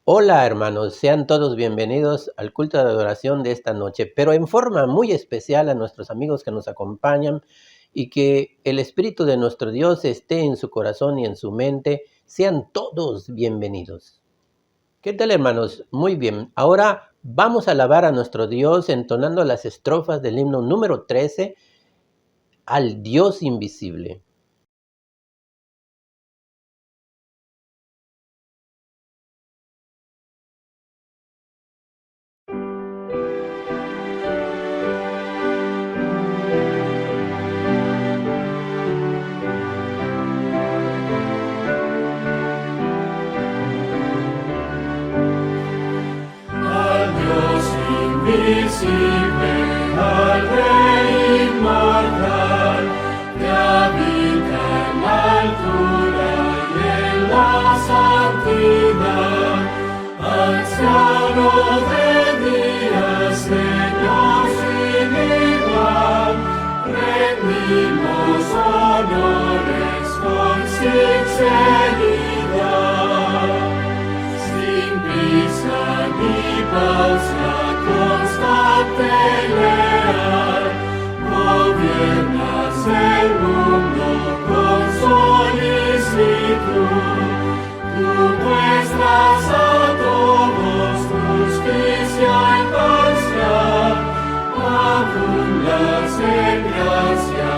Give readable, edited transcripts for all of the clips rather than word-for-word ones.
Hola hermanos, sean todos bienvenidos al culto de adoración de esta noche, pero en forma muy especial a nuestros amigos que nos acompañan y que el Espíritu de nuestro Dios esté en su corazón y en su mente. Sean todos bienvenidos. ¿Qué tal hermanos? Muy bien. Ahora vamos a alabar a nuestro Dios entonando las estrofas del himno número 13, al Dios invisible. Invisible al Rey inmortal, que habita en la altura y en la santidad, anciano de días, Señor sin igual, rendimos honores con sinceridad, sin prisa ni pausa. Constante y leal, gobiernas el mundo con solicitud. Tú muestras a todos justicia imparcial, abundas en gracia,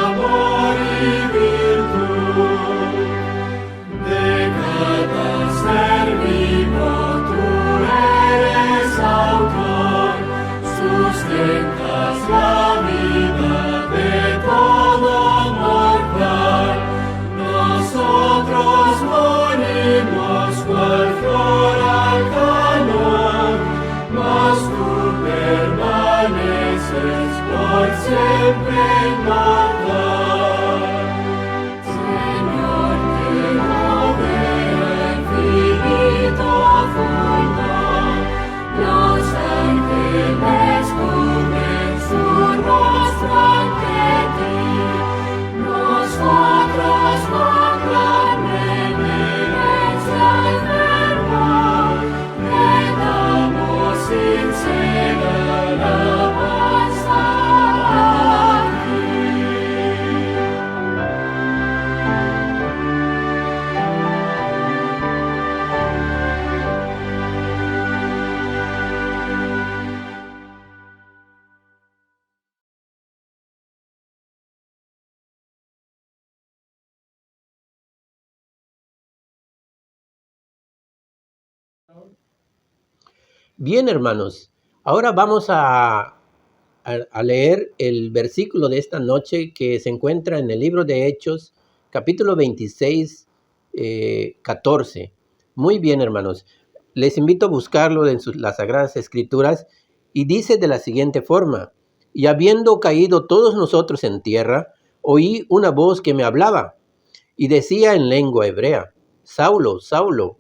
amor y virtud. De cada ser vivo tú eres autor, sustentas la vida de todo mortal. Nosotros morimos cual flor al calor, mas tú permaneces por siempre inmortal. Señor, que rodea infinito fulgor, los ángeles cubren su rostro ante ti. Nosotros con gran reverencia y fervor te damos sincera alabanza a ti. Bien hermanos, ahora vamos a leer el versículo de esta noche que se encuentra en el libro de Hechos, capítulo 26, 14. Muy bien, hermanos. Les invito a buscarlo en las Sagradas Escrituras y dice de la siguiente forma: y habiendo caído todos nosotros en tierra, oí una voz que me hablaba y decía en lengua hebrea: Saulo, Saulo,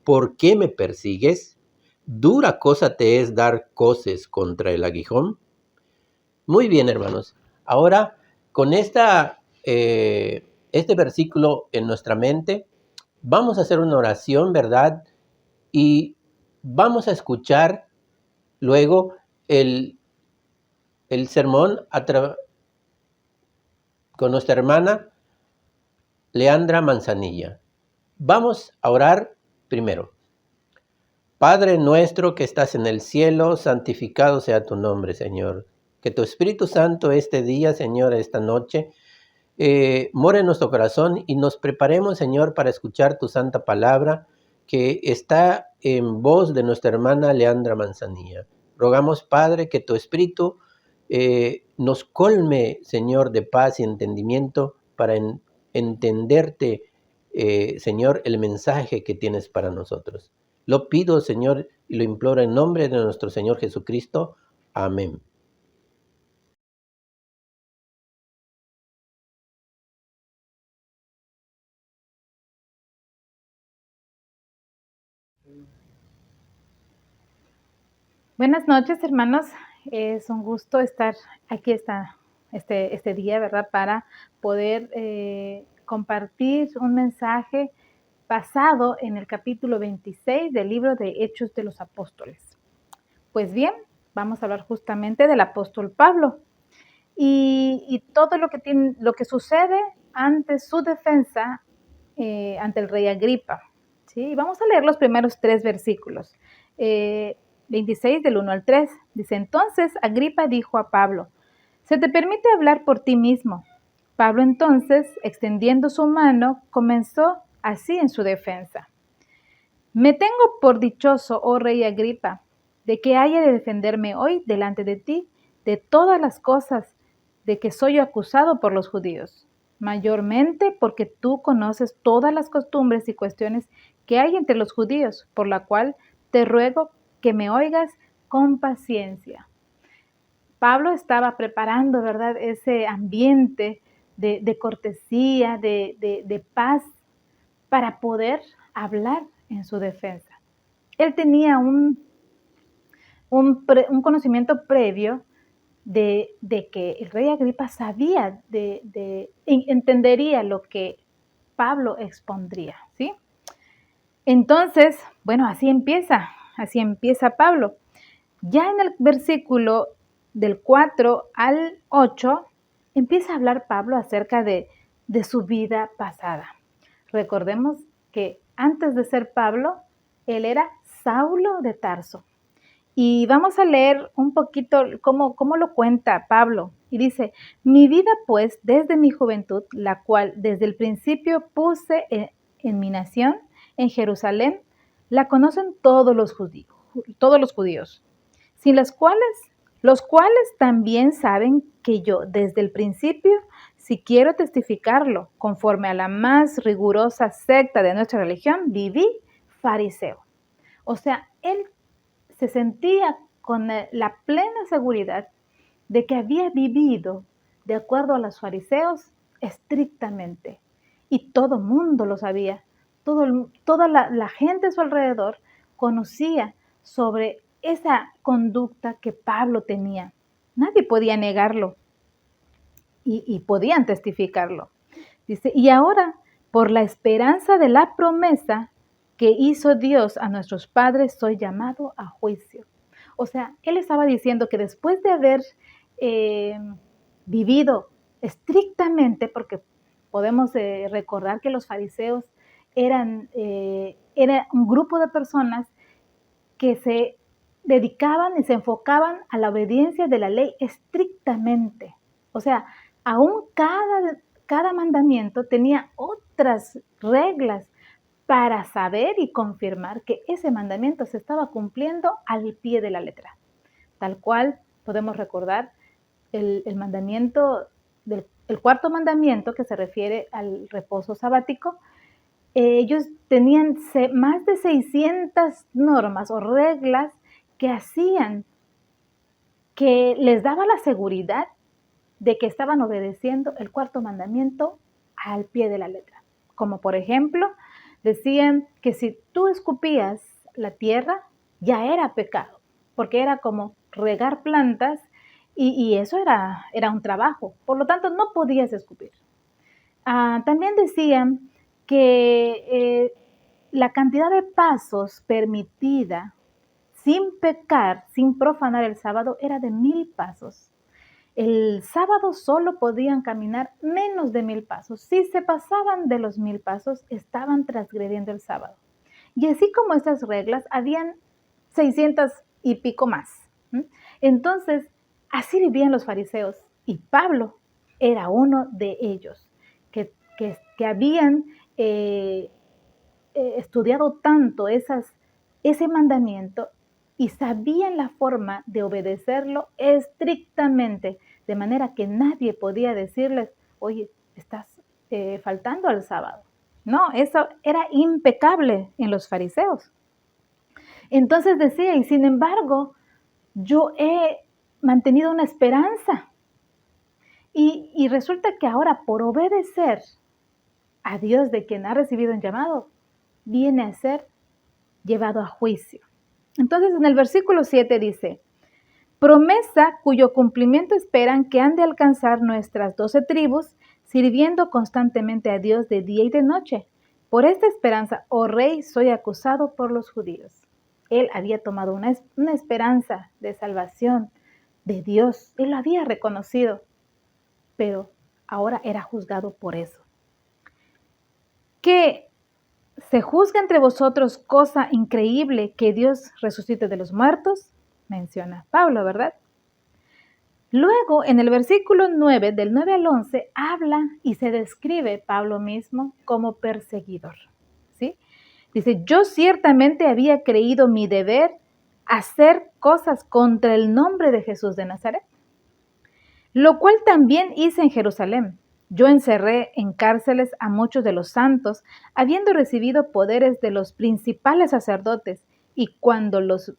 ¿por qué me persigues? ¿Dura cosa te es dar coces contra el aguijón? Muy bien, hermanos. Ahora, con este versículo en nuestra mente, vamos a hacer una oración, ¿verdad? Y vamos a escuchar luego el sermón con nuestra hermana Leandra Manzanilla. Vamos a orar primero. Padre nuestro que estás en el cielo, santificado sea tu nombre, Señor. Que tu Espíritu Santo este día, Señor, esta noche, more en nuestro corazón y nos preparemos, Señor, para escuchar tu santa palabra que está en voz de nuestra hermana Leandra Manzanilla. Rogamos, Padre, que tu Espíritu nos colme, Señor, de paz y entendimiento para entenderte, Señor, el mensaje que tienes para nosotros. Lo pido, Señor, y lo imploro en nombre de nuestro Señor Jesucristo. Amén. Buenas noches, hermanos. Es un gusto estar aquí este día, ¿verdad? Para poder compartir un mensaje basado en el capítulo 26 del libro de Hechos de los Apóstoles. Pues bien, vamos a hablar justamente del apóstol Pablo y todo lo que sucede ante su defensa ante el rey Agripa. ¿Sí? Y vamos a leer los primeros 3 versículos. 26 del 1 al 3. Dice, entonces Agripa dijo a Pablo, ¿se te permite hablar por ti mismo? Pablo entonces, extendiendo su mano, comenzó así en su defensa. Me tengo por dichoso, oh rey Agripa, de que haya de defenderme hoy delante de ti de todas las cosas de que soy acusado por los judíos, mayormente porque tú conoces todas las costumbres y cuestiones que hay entre los judíos, por la cual te ruego que me oigas con paciencia. Pablo estaba preparando, ¿verdad?, ese ambiente de cortesía, de paz, para poder hablar en su defensa. Él tenía un conocimiento previo de que el rey Agripa sabía, entendería lo que Pablo expondría, ¿sí? Entonces, bueno, así empieza Pablo. Ya en el versículo del 4 al 8, empieza a hablar Pablo acerca de su vida pasada. Recordemos que antes de ser Pablo, él era Saulo de Tarso. Y vamos a leer un poquito cómo lo cuenta Pablo. Y dice, mi vida pues desde mi juventud, la cual desde el principio puse en mi nación, en Jerusalén, la conocen todos los judíos, sin los cuales también saben que yo desde el principio, si quiero testificarlo, conforme a la más rigurosa secta de nuestra religión, viví fariseo. O sea, él se sentía con la plena seguridad de que había vivido de acuerdo a los fariseos estrictamente. Y todo el mundo lo sabía. Toda la gente a su alrededor conocía sobre esa conducta que Pablo tenía. Nadie podía negarlo y podían testificarlo. Dice, y ahora, por la esperanza de la promesa que hizo Dios a nuestros padres, soy llamado a juicio. O sea, él estaba diciendo que después de haber vivido estrictamente, porque podemos recordar que los fariseos era un grupo de personas que se dedicaban y se enfocaban a la obediencia de la ley estrictamente. O sea, aún cada mandamiento tenía otras reglas para saber y confirmar que ese mandamiento se estaba cumpliendo al pie de la letra. Tal cual podemos recordar el mandamiento, el cuarto mandamiento que se refiere al reposo sabático. Ellos tenían más de 600 normas o reglas que hacían que les daba la seguridad de que estaban obedeciendo el cuarto mandamiento al pie de la letra. Como por ejemplo, decían que si tú escupías la tierra, ya era pecado, porque era como regar plantas y eso era un trabajo. Por lo tanto, no podías escupir. También decían que la cantidad de pasos permitida sin pecar, sin profanar el sábado, era de 1000 pasos. El sábado solo podían caminar menos de 1000 pasos. Si se pasaban de los 1000 pasos, estaban transgrediendo el sábado. Y así como estas reglas, habían 600 y pico más. Entonces, así vivían los fariseos. Y Pablo era uno de ellos, que habían estudiado tanto ese mandamiento y sabían la forma de obedecerlo estrictamente, de manera que nadie podía decirles, oye, estás faltando al sábado. No, eso era impecable en los fariseos. Entonces decía, y sin embargo, yo he mantenido una esperanza. Y resulta que ahora, por obedecer a Dios de quien ha recibido un llamado, viene a ser llevado a juicio. Entonces en el versículo 7 dice, promesa cuyo cumplimiento esperan que han de alcanzar nuestras 12 tribus, sirviendo constantemente a Dios de día y de noche, por esta esperanza, oh rey, soy acusado por los judíos. Él había tomado una esperanza de salvación de Dios. Él lo había reconocido, pero ahora era juzgado por eso. Que se juzga entre vosotros cosa increíble que Dios resucite de los muertos, menciona Pablo, ¿verdad? Luego, en el versículo 9, del 9 al 11, habla y se describe Pablo mismo como perseguidor, ¿sí? Dice, yo ciertamente había creído mi deber hacer cosas contra el nombre de Jesús de Nazaret, lo cual también hice en Jerusalén. Yo encerré en cárceles a muchos de los santos, habiendo recibido poderes de los principales sacerdotes, y cuando los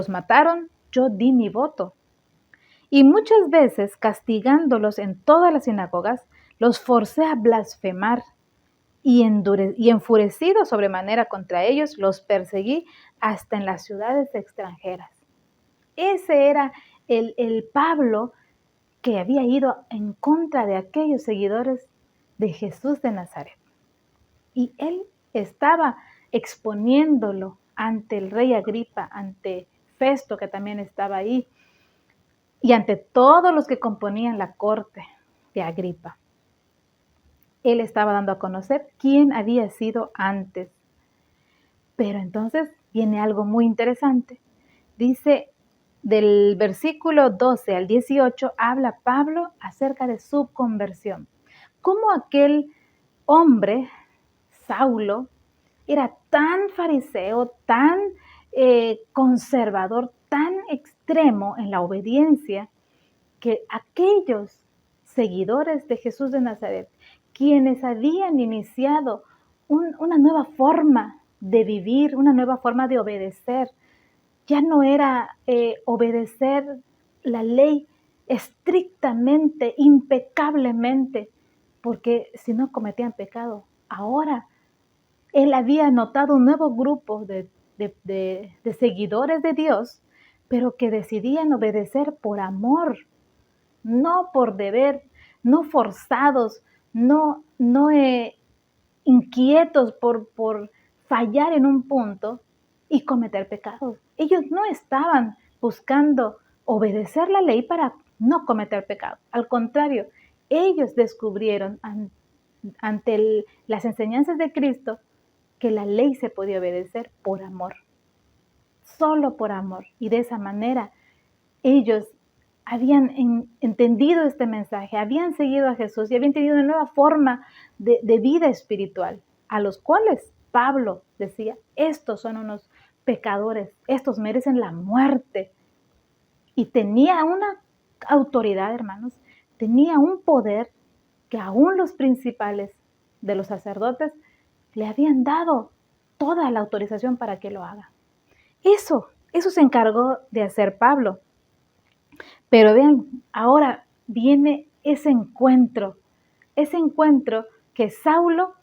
mataron, yo di mi voto. Y muchas veces, castigándolos en todas las sinagogas, los forcé a blasfemar, y enfurecido sobremanera contra ellos, los perseguí hasta en las ciudades extranjeras. Ese era el Pablo que había ido en contra de aquellos seguidores de Jesús de Nazaret. Y él estaba exponiéndolo ante el rey Agripa, ante Festo, que también estaba ahí, y ante todos los que componían la corte de Agripa. Él estaba dando a conocer quién había sido antes. Pero entonces viene algo muy interesante. Dice, del versículo 12 al 18, habla Pablo acerca de su conversión. Cómo aquel hombre, Saulo, era tan fariseo, tan conservador, tan extremo en la obediencia, que aquellos seguidores de Jesús de Nazaret, quienes habían iniciado una nueva forma de vivir, una nueva forma de obedecer, ya no era obedecer la ley estrictamente, impecablemente, porque si no cometían pecado. Ahora él había notado un nuevo grupo de seguidores de Dios, pero que decidían obedecer por amor, no por deber, no forzados, no inquietos por fallar en un punto y cometer pecados. Ellos no estaban buscando obedecer la ley para no cometer pecado. Al contrario, ellos descubrieron ante las enseñanzas de Cristo que la ley se podía obedecer por amor, solo por amor. Y de esa manera ellos habían entendido este mensaje, habían seguido a Jesús y habían tenido una nueva forma de vida espiritual, a los cuales Pablo decía, estos son unos pecadores, estos merecen la muerte. Y tenía una autoridad, hermanos, tenía un poder que aún los principales de los sacerdotes le habían dado toda la autorización para que lo haga. Eso se encargó de hacer Pablo. Pero vean, ahora viene ese encuentro que Saulo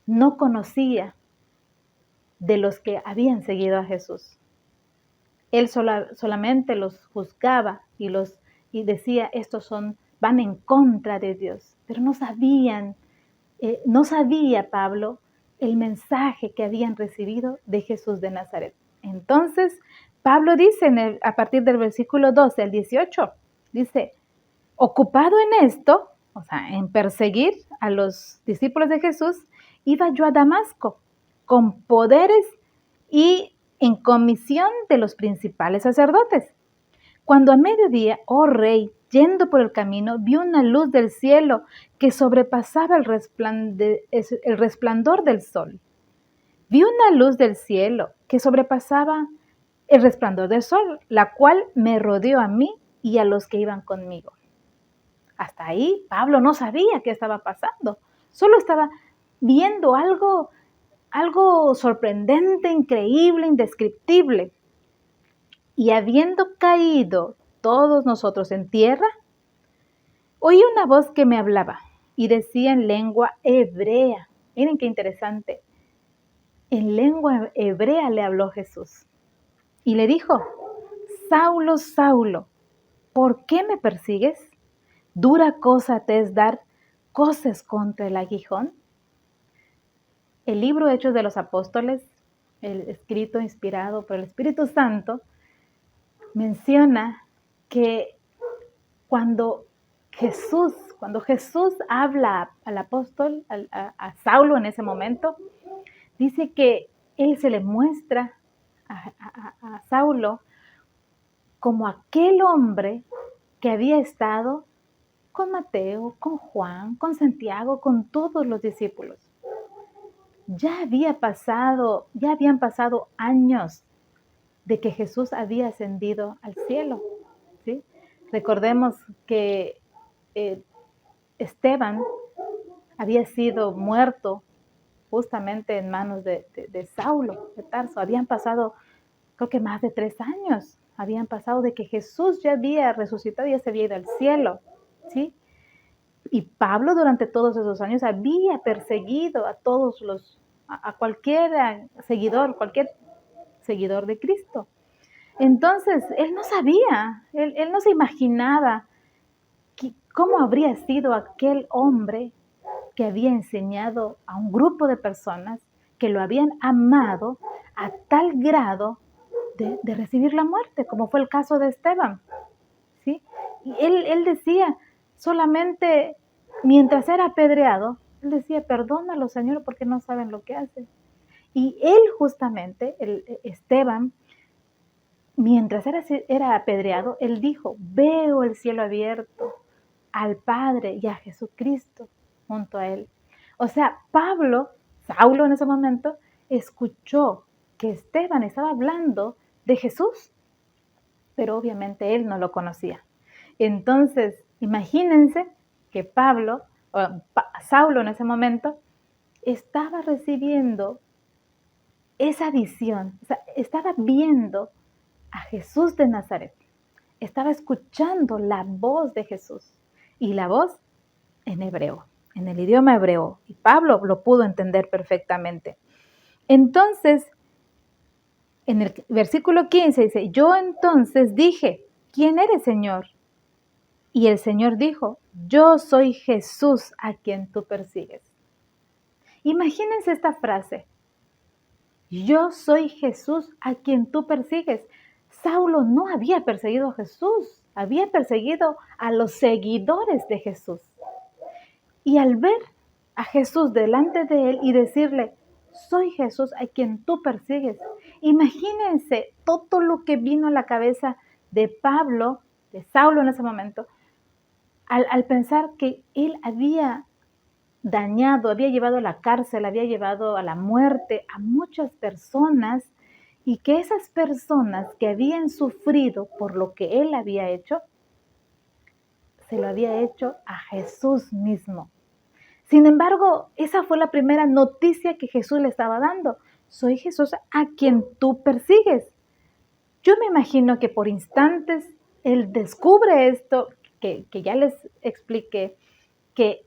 no conocía de los que habían seguido a Jesús. Él solamente los juzgaba y decía, estos van en contra de Dios. Pero no sabía Pablo el mensaje que habían recibido de Jesús de Nazaret. Entonces, Pablo dice a partir del versículo 12 al 18, dice, ocupado en esto, o sea, en perseguir a los discípulos de Jesús, iba yo a Damasco con poderes y en comisión de los principales sacerdotes. Cuando a mediodía, oh rey, yendo por el camino, vi una luz del cielo que sobrepasaba el resplandor del sol. Vi una luz del cielo que sobrepasaba el resplandor del sol, la cual me rodeó a mí y a los que iban conmigo. Hasta ahí Pablo no sabía qué estaba pasando, solo estaba viendo algo sorprendente, increíble, indescriptible. Y habiendo caído todos nosotros en tierra, oí una voz que me hablaba y decía en lengua hebrea. Miren qué interesante. En lengua hebrea le habló Jesús y le dijo, Saulo, Saulo, ¿por qué me persigues? ¿Dura cosa te es dar coces contra el aguijón? El libro Hechos de los Apóstoles, el escrito inspirado por el Espíritu Santo, menciona que cuando Jesús habla al apóstol, a Saulo en ese momento, dice que él se le muestra a Saulo como aquel hombre que había estado con Mateo, con Juan, con Santiago, con todos los discípulos. Ya habían pasado años de que Jesús había ascendido al cielo, ¿sí? Recordemos que Esteban había sido muerto justamente en manos de Saulo de Tarso. Habían pasado, creo que más de 3 años, habían pasado de que Jesús ya había resucitado y ya se había ido al cielo, ¿sí? Y Pablo durante todos esos años había perseguido a cualquier seguidor de Cristo. Entonces, él no sabía, él no se imaginaba cómo habría sido aquel hombre que había enseñado a un grupo de personas que lo habían amado a tal grado de recibir la muerte, como fue el caso de Esteban, ¿sí? Y él decía, solamente mientras era apedreado, él decía, perdónalo, Señor, porque no saben lo que hacen. Y él justamente, Esteban, mientras era apedreado, él dijo, veo el cielo abierto, al Padre y a Jesucristo junto a él. O sea, Saulo en ese momento, escuchó que Esteban estaba hablando de Jesús, pero obviamente él no lo conocía. Entonces, imagínense que Saulo en ese momento, estaba recibiendo esa visión, o sea, estaba viendo a Jesús de Nazaret, estaba escuchando la voz de Jesús, y la voz en hebreo, en el idioma hebreo, y Pablo lo pudo entender perfectamente. Entonces, en el versículo 15 dice, yo entonces dije, ¿quién eres, Señor? Y el Señor dijo, yo soy Jesús a quien tú persigues. Imagínense esta frase, yo soy Jesús a quien tú persigues. Saulo no había perseguido a Jesús, había perseguido a los seguidores de Jesús. Y al ver a Jesús delante de él y decirle, soy Jesús a quien tú persigues, imagínense todo lo que vino a la cabeza de Saulo en ese momento, al pensar que él había dañado, había llevado a la cárcel, había llevado a la muerte a muchas personas, y que esas personas que habían sufrido por lo que él había hecho, se lo había hecho a Jesús mismo. Sin embargo, esa fue la primera noticia que Jesús le estaba dando. Soy Jesús a quien tú persigues. Yo me imagino que por instantes él descubre esto, que ya les expliqué, que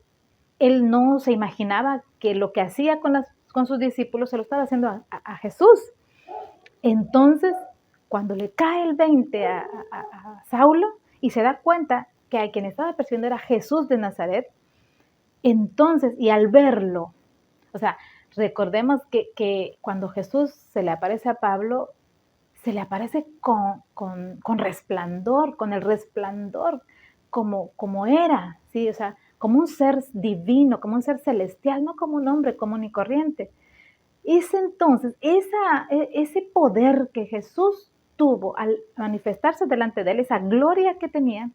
él no se imaginaba que lo que hacía con sus discípulos se lo estaba haciendo a Jesús. Entonces, cuando le cae el 20 a Saulo y se da cuenta que a quien estaba persiguiendo era Jesús de Nazaret, entonces, y al verlo, o sea, recordemos que cuando Jesús se le aparece a Pablo, se le aparece con resplandor, con el resplandor como era, ¿sí? O sea, como un ser divino, como un ser celestial, no como un hombre común y corriente. Es entonces ese poder que Jesús tuvo al manifestarse delante de él, esa gloria que tenía,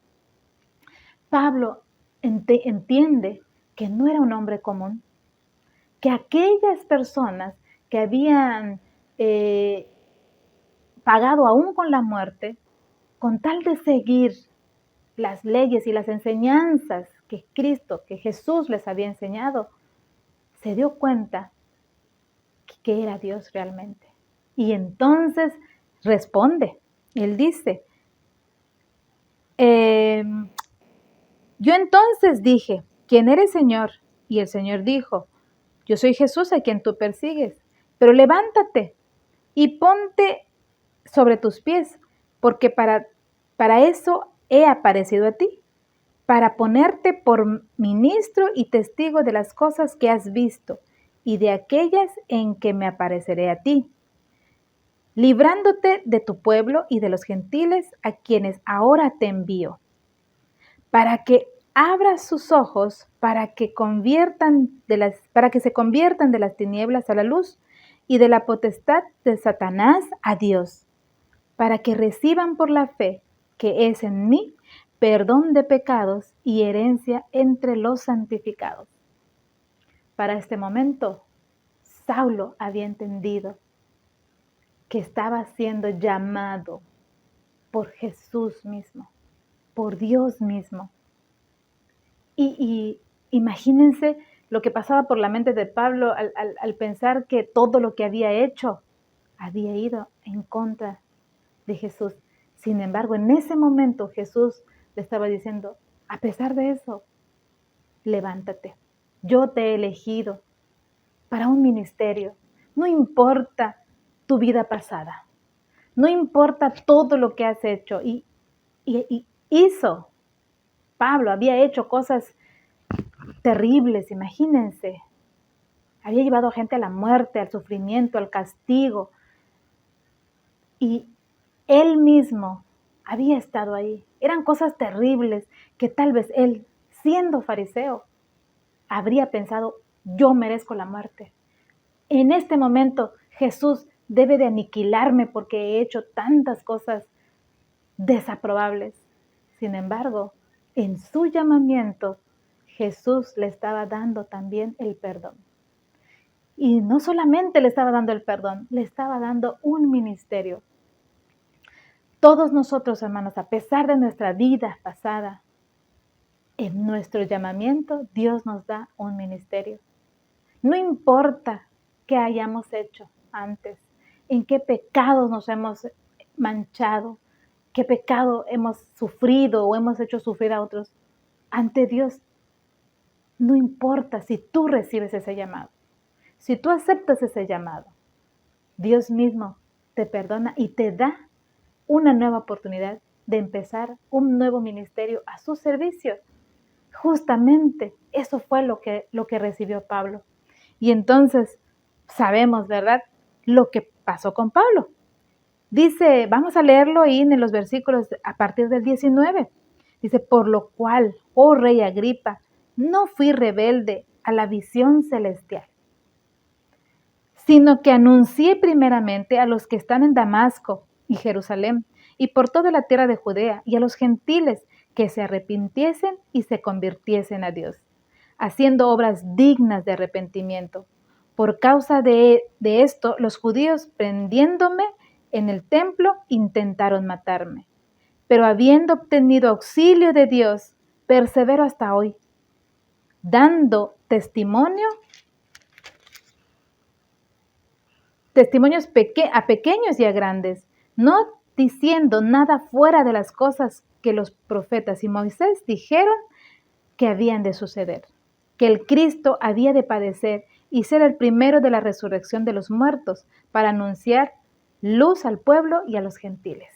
Pablo entiende que no era un hombre común, que aquellas personas que habían pagado aún con la muerte, con tal de seguir las leyes y las enseñanzas que Jesús les había enseñado, se dio cuenta que era Dios realmente. Y entonces responde, él dice, yo entonces dije, ¿quién eres, Señor? Y el Señor dijo, yo soy Jesús a quien tú persigues, pero levántate y ponte sobre tus pies, porque para eso he aparecido a ti, para ponerte por ministro y testigo de las cosas que has visto y de aquellas en que me apareceré a ti, librándote de tu pueblo y de los gentiles a quienes ahora te envío, para que abras sus ojos, para que se conviertan de las tinieblas a la luz y de la potestad de Satanás a Dios, para que reciban por la fe que es en mí perdón de pecados y herencia entre los santificados. Para este momento, Saulo había entendido que estaba siendo llamado por Jesús mismo, por Dios mismo. Y imagínense lo que pasaba por la mente de Pablo al pensar que todo lo que había hecho había ido en contra de Jesús. Sin embargo, en ese momento Jesús le estaba diciendo, a pesar de eso, levántate. Yo te he elegido para un ministerio. No importa tu vida pasada. No importa todo lo que has hecho. Y hizo. Pablo había hecho cosas terribles, imagínense. Había llevado a gente a la muerte, al sufrimiento, al castigo. Y él mismo había estado ahí. Eran cosas terribles que tal vez él, siendo fariseo, habría pensado, yo merezco la muerte. En este momento Jesús debe de aniquilarme porque he hecho tantas cosas desaprobables. Sin embargo, en su llamamiento, Jesús le estaba dando también el perdón. Y no solamente le estaba dando el perdón, le estaba dando un ministerio. Todos nosotros, hermanos, a pesar de nuestra vida pasada, en nuestro llamamiento, Dios nos da un ministerio. No importa qué hayamos hecho antes, en qué pecados nos hemos manchado, qué pecado hemos sufrido o hemos hecho sufrir a otros. Ante Dios, no importa si tú recibes ese llamado, si tú aceptas ese llamado, Dios mismo te perdona y te da una nueva oportunidad de empezar un nuevo ministerio a su servicio. Justamente eso fue lo que recibió Pablo. Y entonces sabemos, ¿verdad?, lo que pasó con Pablo. Dice, vamos a leerlo ahí en los versículos a partir del 19. Dice, por lo cual, oh rey Agripa, no fui rebelde a la visión celestial, sino que anuncié primeramente a los que están en Damasco y Jerusalén y por toda la tierra de Judea y a los gentiles que se arrepintiesen y se convirtiesen a Dios, haciendo obras dignas de arrepentimiento. Por causa de esto, los judíos, prendiéndome en el templo, intentaron matarme. Pero habiendo obtenido auxilio de Dios, persevero hasta hoy, dando testimonios a pequeños y a grandes, no diciendo nada fuera de las cosas que los profetas y Moisés dijeron que habían de suceder, que el Cristo había de padecer y ser el primero de la resurrección de los muertos, para anunciar luz al pueblo y a los gentiles.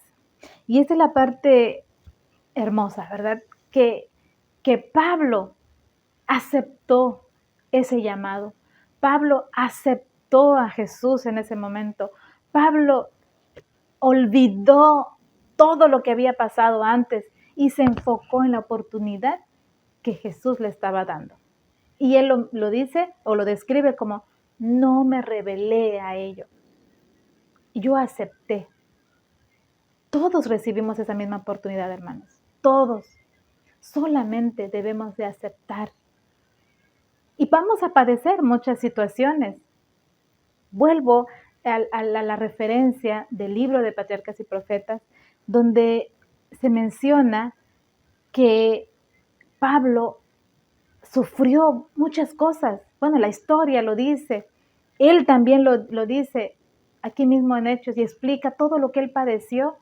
Y esta es la parte hermosa, ¿verdad? Que Pablo aceptó ese llamado. Pablo aceptó a Jesús en ese momento. Pablo olvidó todo lo que había pasado antes y se enfocó en la oportunidad que Jesús le estaba dando. Y él lo dice o lo describe como, no me rebelé a ello. Yo acepté. Todos recibimos esa misma oportunidad, hermanos. Todos. Solamente debemos de aceptar. Y vamos a padecer muchas situaciones. Vuelvo a la referencia del libro de Patriarcas y Profetas, donde se menciona que Pablo sufrió muchas cosas. Bueno, la historia lo dice. Él también lo dice aquí mismo en Hechos y explica todo lo que él padeció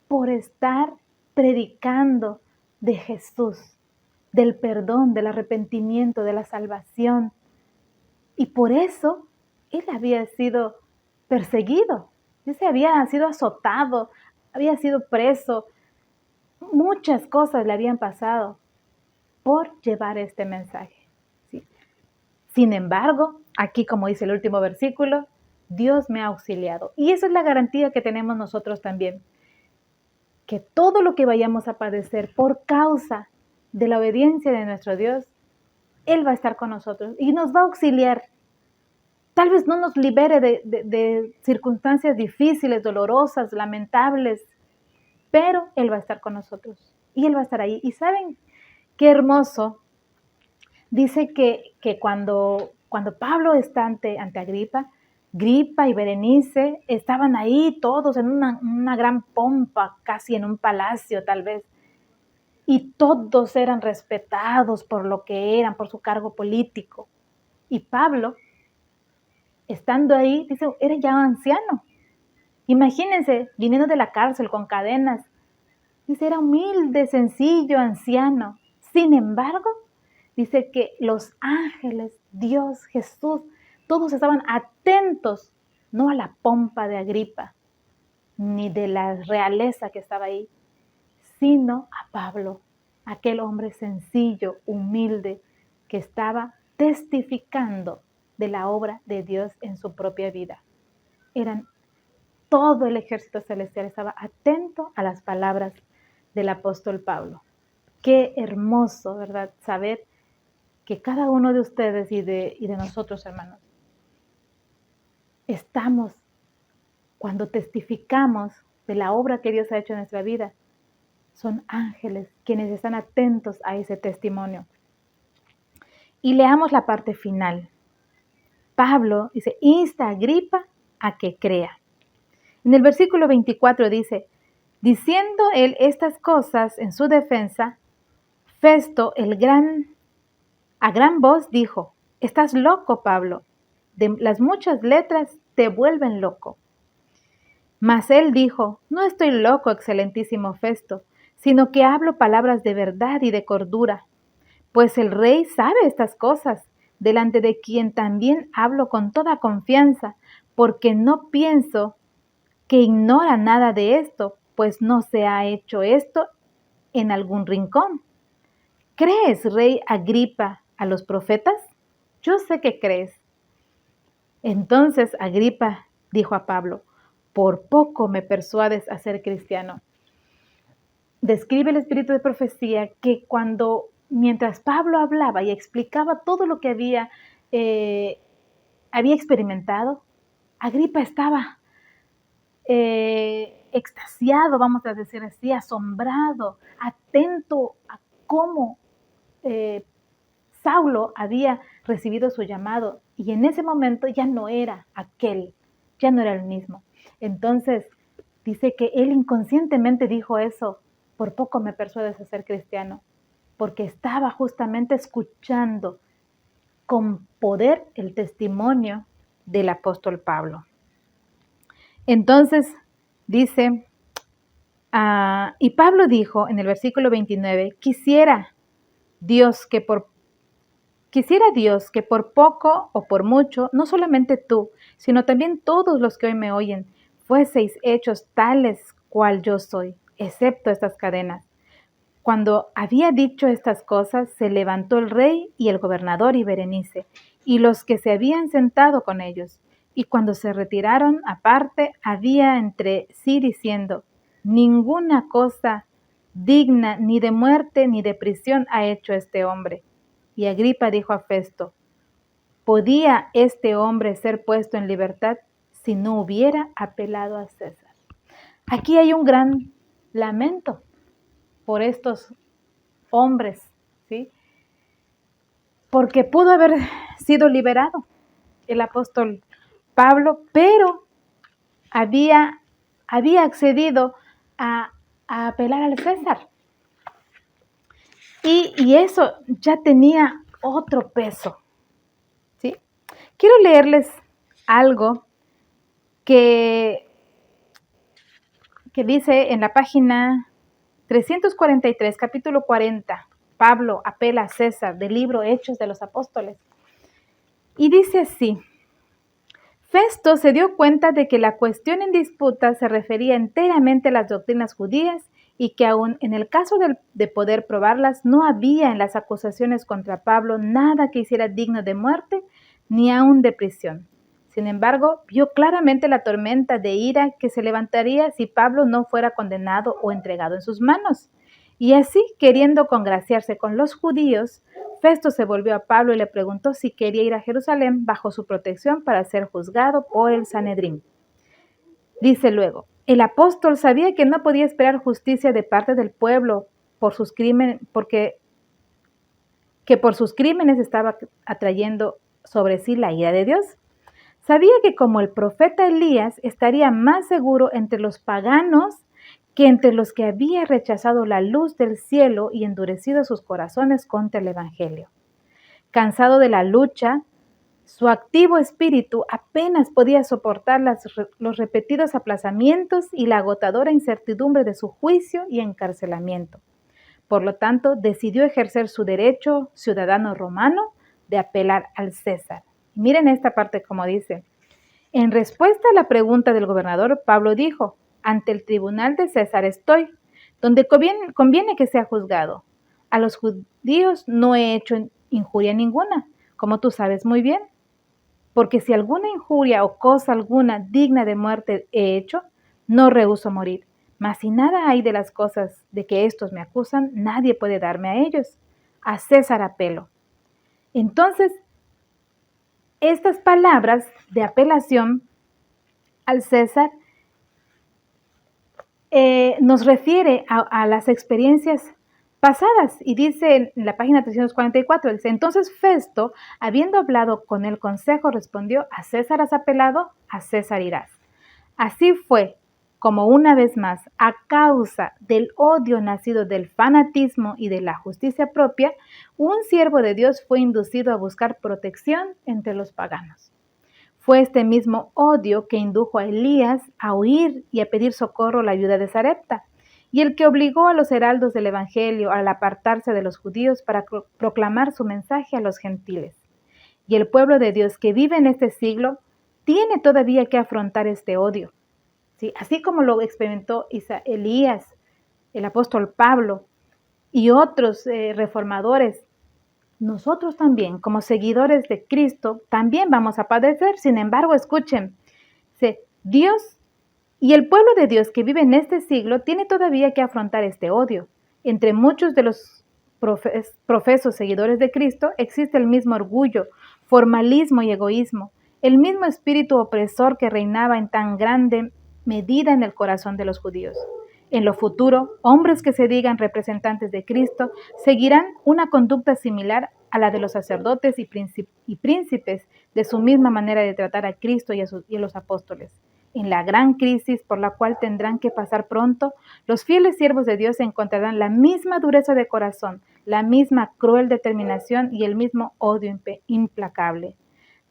por estar predicando de Jesús, del perdón, del arrepentimiento, de la salvación. Y por eso él había sido perseguido. Dice, había sido azotado, había sido preso. Muchas cosas le habían pasado por llevar este mensaje. ¿Sí? Sin embargo, aquí como dice el último versículo, Dios me ha auxiliado. Y esa es la garantía que tenemos nosotros también, que todo lo que vayamos a padecer por causa de la obediencia de nuestro Dios, Él va a estar con nosotros y nos va a auxiliar. Tal vez no nos libere de circunstancias difíciles, dolorosas, lamentables, pero Él va a estar con nosotros y Él va a estar ahí. Y ¿saben qué hermoso? Dice que cuando Pablo está ante Agripa y Berenice estaban ahí todos en una gran pompa, casi en un palacio tal vez, y todos eran respetados por lo que eran, por su cargo político. Y Pablo, estando ahí, dice, era ya anciano. Imagínense, viniendo de la cárcel con cadenas. Dice, era humilde, sencillo, anciano. Sin embargo, dice que los ángeles, Dios, Jesús, todos estaban atentos, no a la pompa de Agripa, ni de la realeza que estaba ahí, sino a Pablo, aquel hombre sencillo, humilde, que estaba testificando de la obra de Dios en su propia vida. Todo el ejército celestial estaba atento a las palabras del apóstol Pablo. Qué hermoso, ¿verdad? Saber que cada uno de ustedes y de nosotros, hermanos, estamos, cuando testificamos de la obra que Dios ha hecho en nuestra vida, son ángeles quienes están atentos a ese testimonio. Y leamos la parte final. Pablo dice, insta a Agripa a que crea. En el versículo 24 dice, diciendo él estas cosas en su defensa, Festo, a gran voz dijo, estás loco, Pablo, de las muchas letras te vuelven loco. Mas él dijo, no estoy loco, excelentísimo Festo, sino que hablo palabras de verdad y de cordura, pues el rey sabe estas cosas, delante de quien también hablo con toda confianza, porque no pienso que ignora nada de esto, pues no se ha hecho esto en algún rincón. ¿Crees, rey Agripa, a los profetas? Yo sé que crees. Entonces Agripa dijo a Pablo, por poco me persuades a ser cristiano. Describe el espíritu de profecía que mientras Pablo hablaba y explicaba todo lo que había experimentado, Agripa estaba extasiado, vamos a decir así, asombrado, atento a cómo Saulo había recibido su llamado y en ese momento ya no era ya no era el mismo. Entonces dice que él inconscientemente dijo eso, por poco me persuades a ser cristiano, porque estaba justamente escuchando con poder el testimonio del apóstol Pablo. Entonces dice, y Pablo dijo en el versículo 29, quisiera Dios que por poco o por mucho, no solamente tú, sino también todos los que hoy me oyen, fueseis hechos tales cual yo soy, excepto estas cadenas. Cuando había dicho estas cosas, se levantó el rey y el gobernador y Berenice, y los que se habían sentado con ellos. Y cuando se retiraron aparte, había entre sí diciendo, ninguna cosa digna ni de muerte ni de prisión ha hecho este hombre. Y Agripa dijo a Festo, ¿podía este hombre ser puesto en libertad si no hubiera apelado a César? Aquí hay un gran lamento por estos hombres, ¿sí? Porque pudo haber sido liberado el apóstol Pablo, pero había accedido a apelar al César. Y eso ya tenía otro peso, ¿sí? Quiero leerles algo que dice en la página 343, capítulo 40, Pablo apela a César, del libro Hechos de los Apóstoles. Y dice así, Festo se dio cuenta de que la cuestión en disputa se refería enteramente a las doctrinas judías y que aún en el caso de poder probarlas, no había en las acusaciones contra Pablo nada que hiciera digno de muerte ni aún de prisión. Sin embargo, vio claramente la tormenta de ira que se levantaría si Pablo no fuera condenado o entregado en sus manos. Y así, queriendo congraciarse con los judíos, Festo se volvió a Pablo y le preguntó si quería ir a Jerusalén bajo su protección para ser juzgado por el Sanedrín. Dice luego, el apóstol sabía que no podía esperar justicia de parte del pueblo por sus crímenes, que por sus crímenes estaba atrayendo sobre sí la ira de Dios. Sabía que como el profeta Elías estaría más seguro entre los paganos que entre los que había rechazado la luz del cielo y endurecido sus corazones contra el Evangelio. Cansado de la lucha, su activo espíritu apenas podía soportar los repetidos aplazamientos y la agotadora incertidumbre de su juicio y encarcelamiento. Por lo tanto, decidió ejercer su derecho ciudadano romano de apelar al César. Miren esta parte como dice. En respuesta a la pregunta del gobernador, Pablo dijo, ante el tribunal de César estoy, donde conviene que sea juzgado. A los judíos no he hecho injuria ninguna, como tú sabes muy bien. Porque si alguna injuria o cosa alguna digna de muerte he hecho, no rehúso morir. Mas si nada hay de las cosas de que estos me acusan, nadie puede darme a ellos. A César apelo. Entonces, estas palabras de apelación al César nos refiere a las experiencias pasadas y dice en la página 344, entonces Festo, habiendo hablado con el consejo, respondió, a César has apelado, a César irás. Así fue como una vez más, a causa del odio nacido del fanatismo y de la justicia propia, un siervo de Dios fue inducido a buscar protección entre los paganos. Fue este mismo odio que indujo a Elías a huir y a pedir socorro a la viuda de Sarepta, y el que obligó a los heraldos del Evangelio al apartarse de los judíos para proclamar su mensaje a los gentiles. Y el pueblo de Dios que vive en este siglo tiene todavía que afrontar este odio. ¿Sí? Así como lo experimentó Elías, el apóstol Pablo y otros reformadores, nosotros también, como seguidores de Cristo, también vamos a padecer. Sin embargo, escuchen, Dios y el pueblo de Dios que vive en este siglo tiene todavía que afrontar este odio. Entre muchos de los profesos seguidores de Cristo existe el mismo orgullo, formalismo y egoísmo, el mismo espíritu opresor que reinaba en tan grande medida en el corazón de los judíos. En lo futuro, hombres que se digan representantes de Cristo seguirán una conducta similar a la de los sacerdotes y príncipes de su misma manera de tratar a Cristo y a los apóstoles. En la gran crisis por la cual tendrán que pasar pronto, los fieles siervos de Dios encontrarán la misma dureza de corazón, la misma cruel determinación y el mismo odio implacable.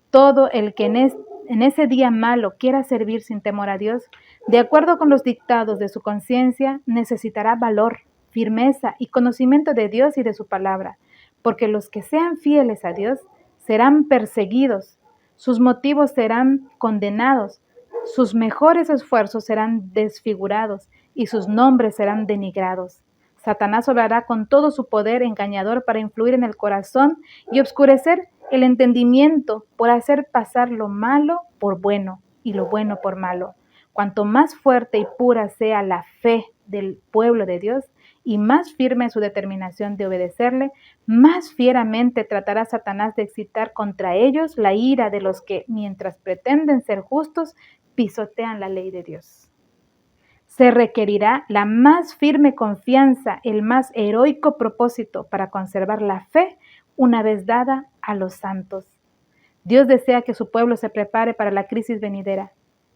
Todo el que en ese día malo quiera servir sin temor a Dios, de acuerdo con los dictados de su conciencia, necesitará valor, firmeza y conocimiento de Dios y de su palabra, porque los que sean fieles a Dios serán perseguidos, sus motivos serán condenados, sus mejores esfuerzos serán desfigurados y sus nombres serán denigrados. Satanás obrará con todo su poder engañador para influir en el corazón y obscurecer el entendimiento por hacer pasar lo malo por bueno y lo bueno por malo. Cuanto más fuerte y pura sea la fe del pueblo de Dios y más firme su determinación de obedecerle, más fieramente tratará Satanás de excitar contra ellos la ira de los que, mientras pretenden ser justos, pisotean la ley de Dios. Se requerirá la más firme confianza, el más heroico propósito para conservar la fe una vez dada a los santos. Dios desea que su pueblo se prepare para la crisis venidera.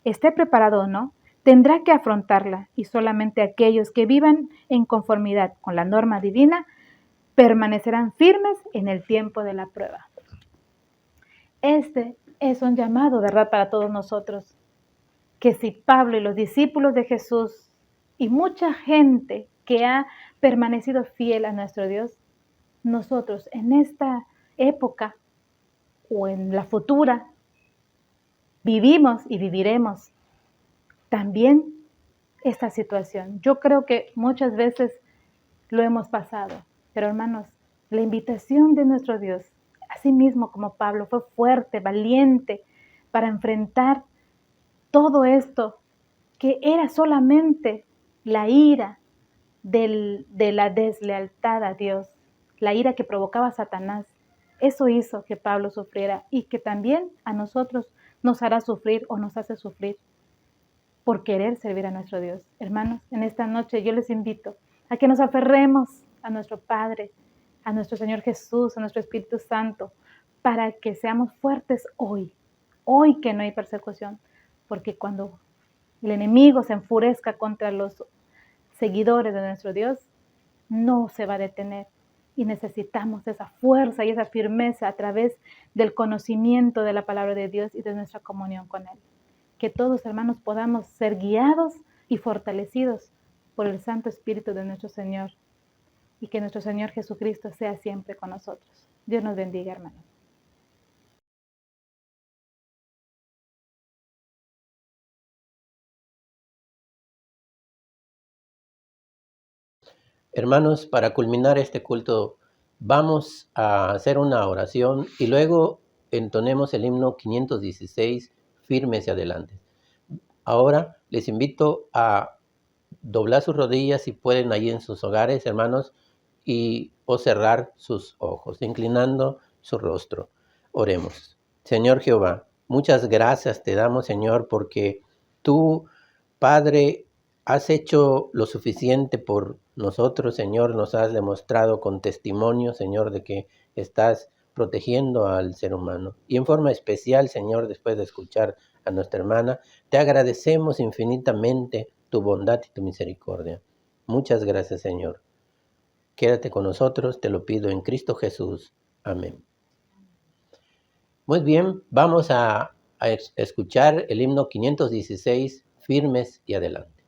Esté preparado o no, tendrá que afrontarla y solamente aquellos que vivan en conformidad con la norma divina permanecerán firmes en el tiempo de la prueba. Este es un llamado, ¿verdad?, para todos nosotros. Que si Pablo y los discípulos de Jesús y mucha gente que ha permanecido fiel a nuestro Dios, nosotros en esta época o en la futura vivimos y viviremos, también esta situación. Yo creo que muchas veces lo hemos pasado, pero hermanos, la invitación de nuestro Dios, así mismo como Pablo, fue fuerte, valiente para enfrentar todo esto, que era solamente la ira de la deslealtad a Dios, la ira que provocaba Satanás. Eso hizo que Pablo sufriera y que también a nosotros nos hará sufrir o nos hace sufrir por querer servir a nuestro Dios. Hermanos, en esta noche yo les invito a que nos aferremos a nuestro Padre, a nuestro Señor Jesús, a nuestro Espíritu Santo, para que seamos fuertes hoy que no hay persecución, porque cuando el enemigo se enfurezca contra los seguidores de nuestro Dios, no se va a detener. Y necesitamos esa fuerza y esa firmeza a través del conocimiento de la palabra de Dios y de nuestra comunión con Él. Que todos, hermanos, podamos ser guiados y fortalecidos por el Santo Espíritu de nuestro Señor. Y que nuestro Señor Jesucristo sea siempre con nosotros. Dios nos bendiga, hermanos. Hermanos, para culminar este culto, vamos a hacer una oración y luego entonemos el himno 516, firmes y adelante. Ahora les invito a doblar sus rodillas si pueden ahí en sus hogares, hermanos, o cerrar sus ojos, inclinando su rostro. Oremos. Señor Jehová, muchas gracias te damos, Señor, porque tú, Padre, has hecho lo suficiente por nosotros, Señor. Nos has demostrado con testimonio, Señor, de que estás protegiendo al ser humano. Y en forma especial, Señor, después de escuchar a nuestra hermana, te agradecemos infinitamente tu bondad y tu misericordia. Muchas gracias, Señor. Quédate con nosotros, te lo pido en Cristo Jesús. Amén. Muy bien, vamos a escuchar el himno 516, firmes y adelante.